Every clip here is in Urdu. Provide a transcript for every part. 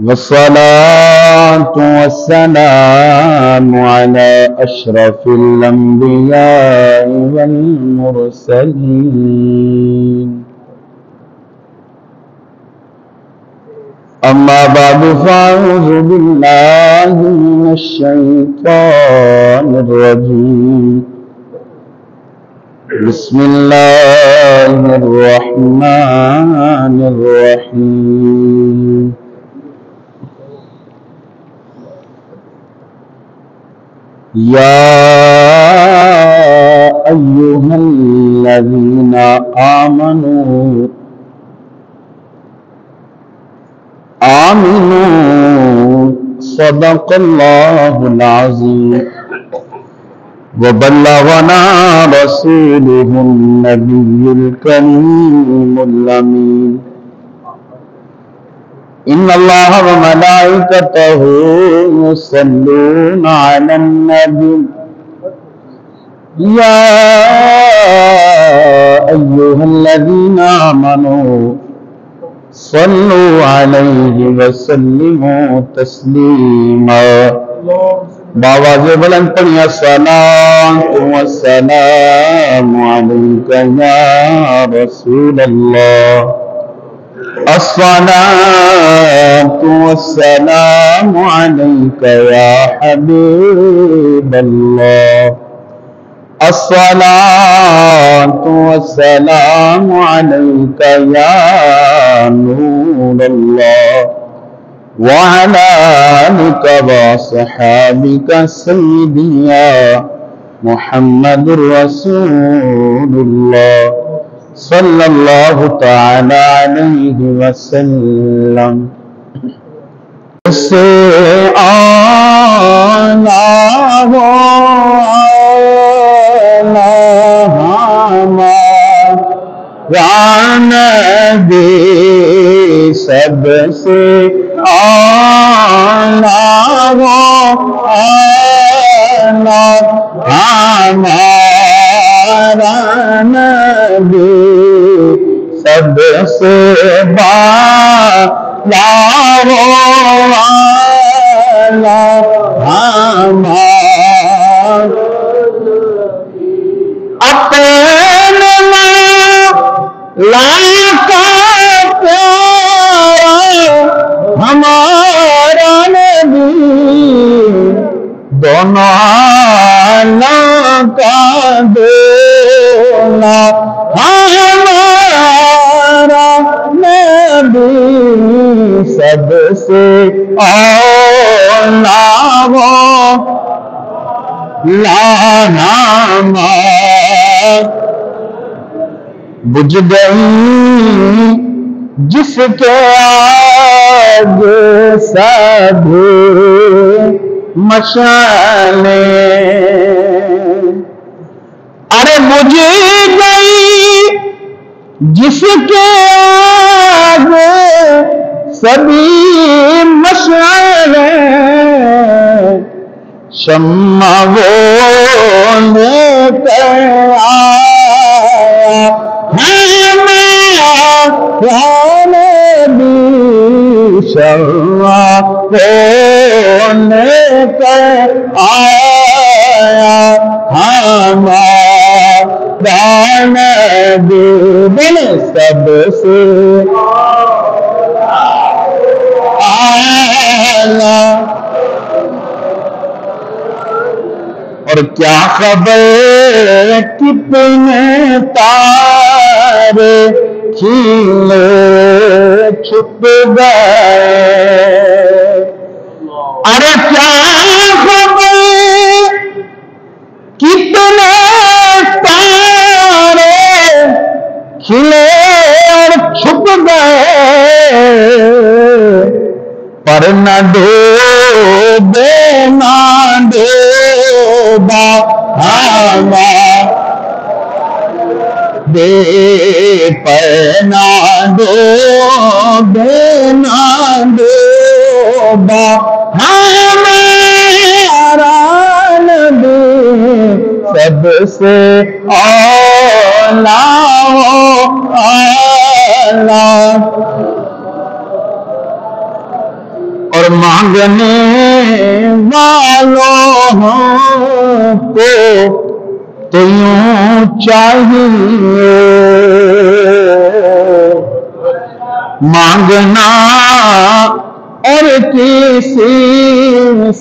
والصلاة والسلام على أشرف الأنبياء والمرسلين. أما بعد فأعوذ بالله من الشيطان الرجيم. بسم الله الرحمن الرحيم. يا أيها الذين آمنوا صدق الله العظيم وبلغنا رسوله النبي الكريم الأمين. إن الله وملائكته يصلون على النبي يا أيها الذين آمنوا صلوا عليه وسلموا تسلیما. بآواز بلند پڑھیں الصلاۃ والسلام علیک یا رسول اللہ. الصلاۃ والسلام علیک یا حبیب اللہ. الصلاة والسلام عليك يا نور الله وعلى آلك وصحابك سيدي يا محمد رسول الله صلى الله تعالى عليه وسلم. سے نبی سب سے اعلیٰ ہمارا نبی سب سے بالا ہمارا نبی دونوں عالم کا دولا. ہمارا نبی سب سے اولا بجھ گئی جس کے آگے سب مشعلیں. ارے بجھ گئی جس کے آگے سبھی مشعلیں. شمع وہ لے کر آیا نبی شمع وہ لے کر آیا ہمارا نبی دل سب سے اعلیٰ. اور کیا خبر کتنے تارے کھیلے چھپ گئے. ارے کیا خبر کتنے تارے کھلے اور چھپ گئے. پر نہ ڈوبے نہ ڈوبا دے پر نہ ڈوبے نہ ڈوبا ہمارا نبی سب سے مانگنے والوں کو تو یوں چاہیے مانگنا اور کسی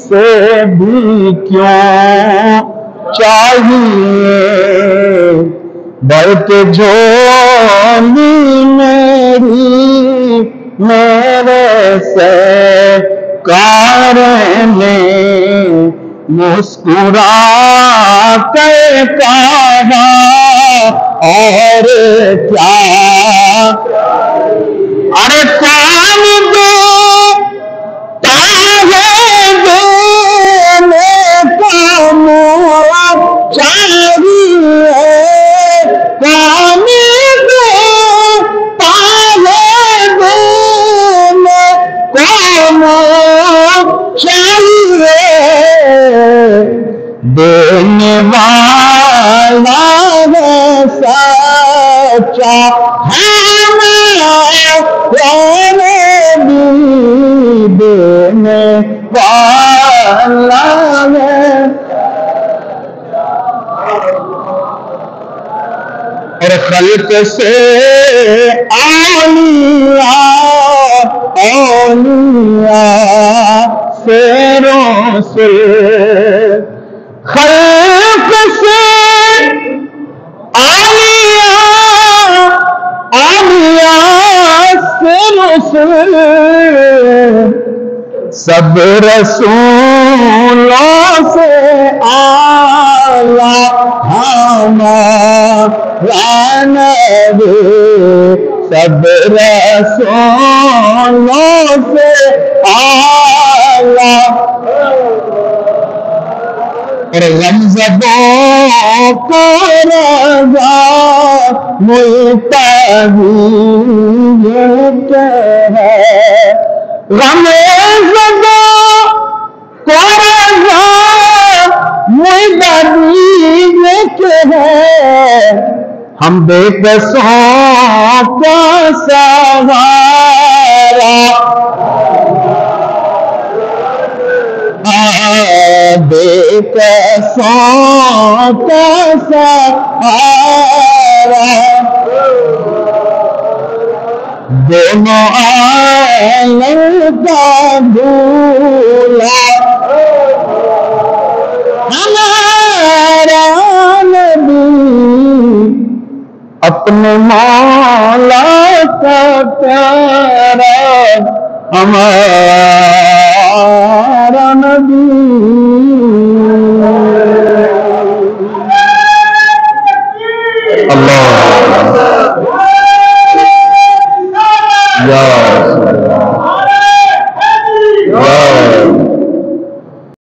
سے بھی کیوں چاہیے بلکہ جھولی میرے سے کار نے مسکرا کر کہا اور کیا ارے کام دیتا ہے دینے کا منہ چاہیے کام دیتا ہے دینے کا منہ چاہیے دینے والا ہے سچا دینے والا ہے اور خلق سے اولیاء سے رسول خلق سے سب رسولوں سے اعلیٰ ہمارا نبی سب رسولوں سے اعلیٰ اور غمزدوں کو رضا ملتا ہی ہے غمزدوں کو رضا ملتا ہی ہے ہم بے قصوں کا سہارا بے قصوں کا سہارا دونوں عالم کا بھولا ہمارا نبی اپنے مولا کا پیارا ہمارا نبی اللہ یا